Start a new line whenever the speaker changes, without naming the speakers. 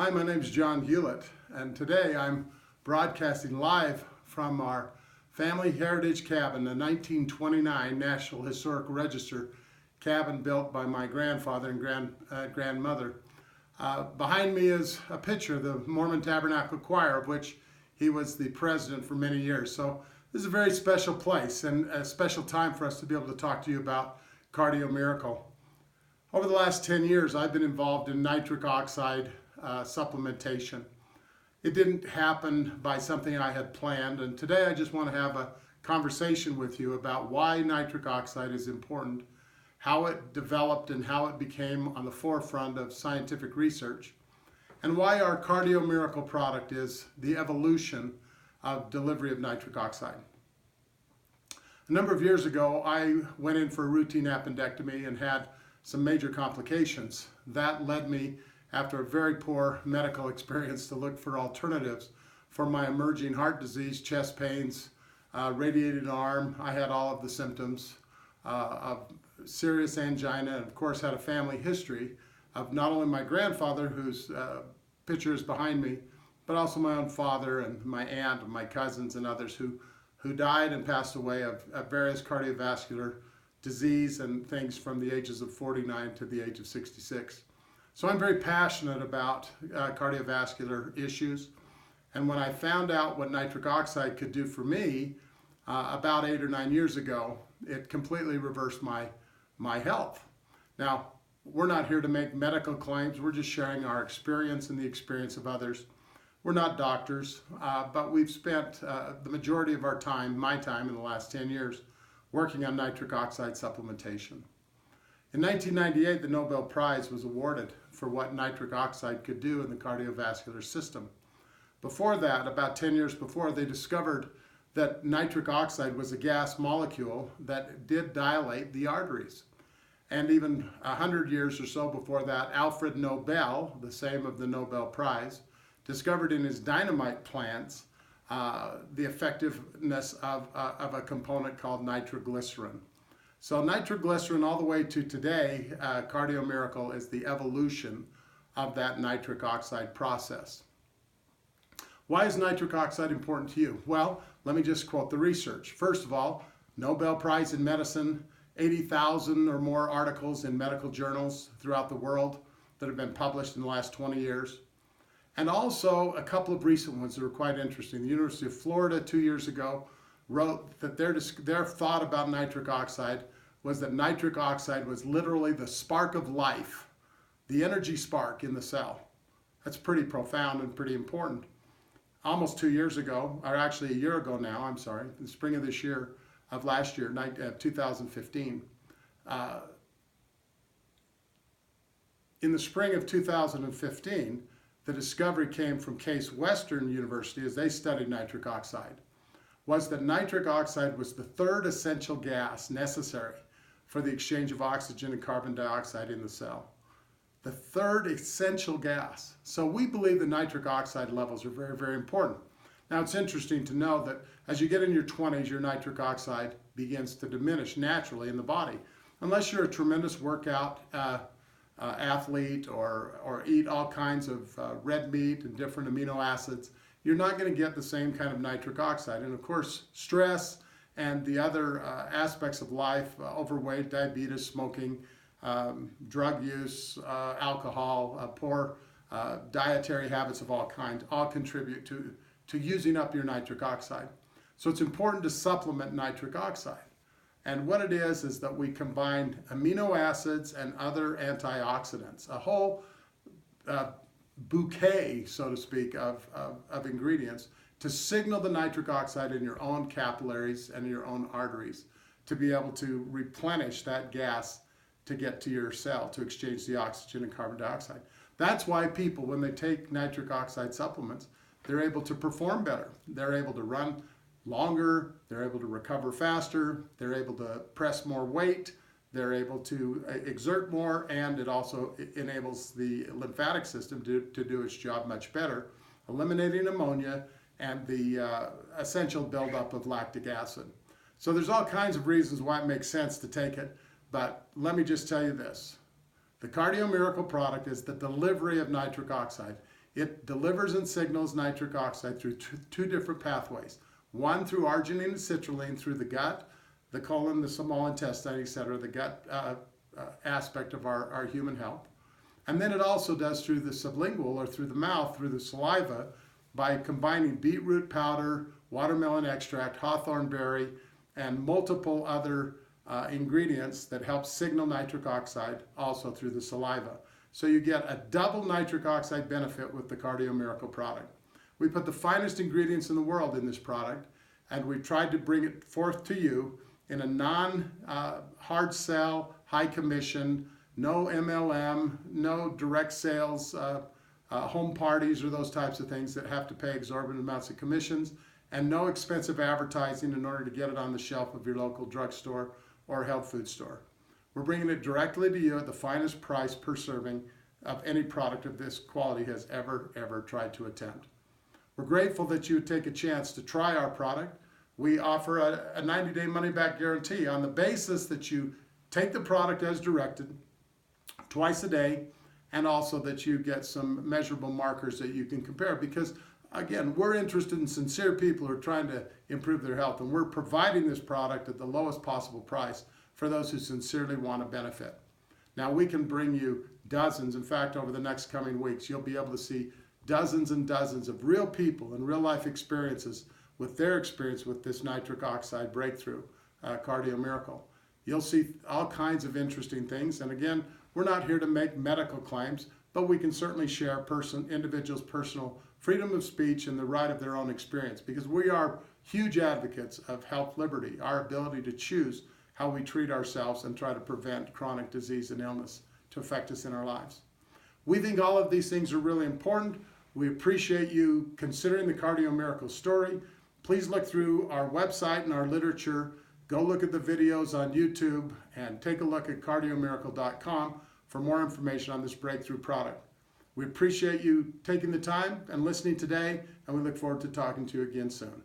Hi, my name is John Hewlett, and today I'm broadcasting live from our family heritage cabin, the 1929 National Historic Register cabin built by my grandfather and grandmother. Behind me is a picture of the Mormon Tabernacle Choir, of which he was the president for many years. So this is a very special place and a special time for us to be able to talk to you about Cardio Miracle. Over the last 10 years, I've been involved in nitric oxide supplementation. It didn't happen by something I had planned, and today I just want to have a conversation with you about why nitric oxide is important, how it developed and how it became on the forefront of scientific research, and why our Cardio Miracle product is the evolution of delivery of nitric oxide. A number of years ago, I went in for a routine appendectomy and had some major complications. That led me, after a very poor medical experience, to look for alternatives for my emerging heart disease, chest pains, radiated arm. I had all of the symptoms of serious angina, and of course had a family history of not only my grandfather, whose picture is behind me, but also my own father and my aunt and my cousins and others who died and passed away of various cardiovascular disease and things from the ages of 49 to the age of 66. So I'm very passionate about cardiovascular issues, and when I found out what nitric oxide could do for me about 8 or 9 years ago, it completely reversed my health. Now, we're not here to make medical claims. We're just sharing our experience and the experience of others. We're not doctors, but we've spent the majority of our time, my time in the last 10 years, working on nitric oxide supplementation. In 1998, the Nobel Prize was awarded for what nitric oxide could do in the cardiovascular system. Before that, about 10 years before, they discovered that nitric oxide was a gas molecule that did dilate the arteries. And even 100 years or so before that, Alfred Nobel, the same of the Nobel Prize, discovered in his dynamite plants the effectiveness of a component called nitroglycerin. So nitroglycerin all the way to today, Cardio Miracle is the evolution of that nitric oxide process. Why is nitric oxide important to you? Well, let me just quote the research. First of all, Nobel Prize in Medicine, 80,000 or more articles in medical journals throughout the world that have been published in the last 20 years. And also a couple of recent ones that were quite interesting. The University of Florida 2 years ago wrote that their thought about nitric oxide was that nitric oxide was literally the spark of life, the energy spark in the cell. That's pretty profound and pretty important. Almost 2 years ago, or actually a year ago now, I'm sorry, in the spring of this year, of last year, 2015, in the spring of 2015, the discovery came from Case Western University as they studied nitric oxide, was that nitric oxide was the third essential gas necessary for the exchange of oxygen and carbon dioxide in the cell. The third essential gas. So we believe the nitric oxide levels are very, very important. Now it's interesting to know that as you get in your 20s, your nitric oxide begins to diminish naturally in the body. Unless you're a tremendous workout athlete or eat all kinds of red meat and different amino acids, you're not going to get the same kind of nitric oxide. And of course, stress and the other aspects of life, overweight, diabetes, smoking, drug use, alcohol, poor dietary habits of all kinds, all contribute to using up your nitric oxide. So it's important to supplement nitric oxide. And what it is that we combine amino acids and other antioxidants, a whole bouquet, so to speak, of ingredients to signal the nitric oxide in your own capillaries and your own arteries to be able to replenish that gas to get to your cell to exchange the oxygen and carbon dioxide. That's why people, when they take nitric oxide supplements, they're able to perform better. They're able to run longer, they're able to recover faster, they're able to press more weight, they're able to exert more, and it also enables the lymphatic system to do its job much better, eliminating ammonia and the essential buildup of lactic acid. So there's all kinds of reasons why it makes sense to take it, but let me just tell you this. The Cardio Miracle product is the delivery of nitric oxide. It delivers and signals nitric oxide through two different pathways. One through arginine and citrulline through the gut, the colon, the small intestine, etc., the gut aspect of our human health. And then it also does through the sublingual, or through the mouth, through the saliva, by combining beetroot powder, watermelon extract, hawthorn berry, and multiple other ingredients that help signal nitric oxide also through the saliva. So you get a double nitric oxide benefit with the Cardio Miracle product. We put the finest ingredients in the world in this product, and we've tried to bring it forth to you in a non-hard sell, high commission, no MLM, no direct sales, home parties or those types of things that have to pay exorbitant amounts of commissions, and no expensive advertising in order to get it on the shelf of your local drugstore or health food store. We're bringing it directly to you at the finest price per serving of any product of this quality has ever tried to attempt. We're grateful that you would take a chance to try our product. We offer a 90-day money-back guarantee on the basis that you take the product as directed twice a day, and also that you get some measurable markers that you can compare, because again, we're interested in sincere people who are trying to improve their health, and we're providing this product at the lowest possible price for those who sincerely want to benefit. Now, we can bring you dozens. In fact, over the next coming weeks, you'll be able to see dozens and dozens of real people and real life experiences with their experience with this nitric oxide breakthrough, Cardio Miracle. You'll see all kinds of interesting things. And again, we're not here to make medical claims, but we can certainly share individuals' personal freedom of speech and the right of their own experience, because we are huge advocates of health liberty, our ability to choose how we treat ourselves and try to prevent chronic disease and illness to affect us in our lives. We think all of these things are really important. We appreciate you considering the Cardio Miracle story. Please look through our website and our literature. Go look at the videos on YouTube and take a look at cardiomiracle.com for more information on this breakthrough product. We appreciate you taking the time and listening today, and we look forward to talking to you again soon.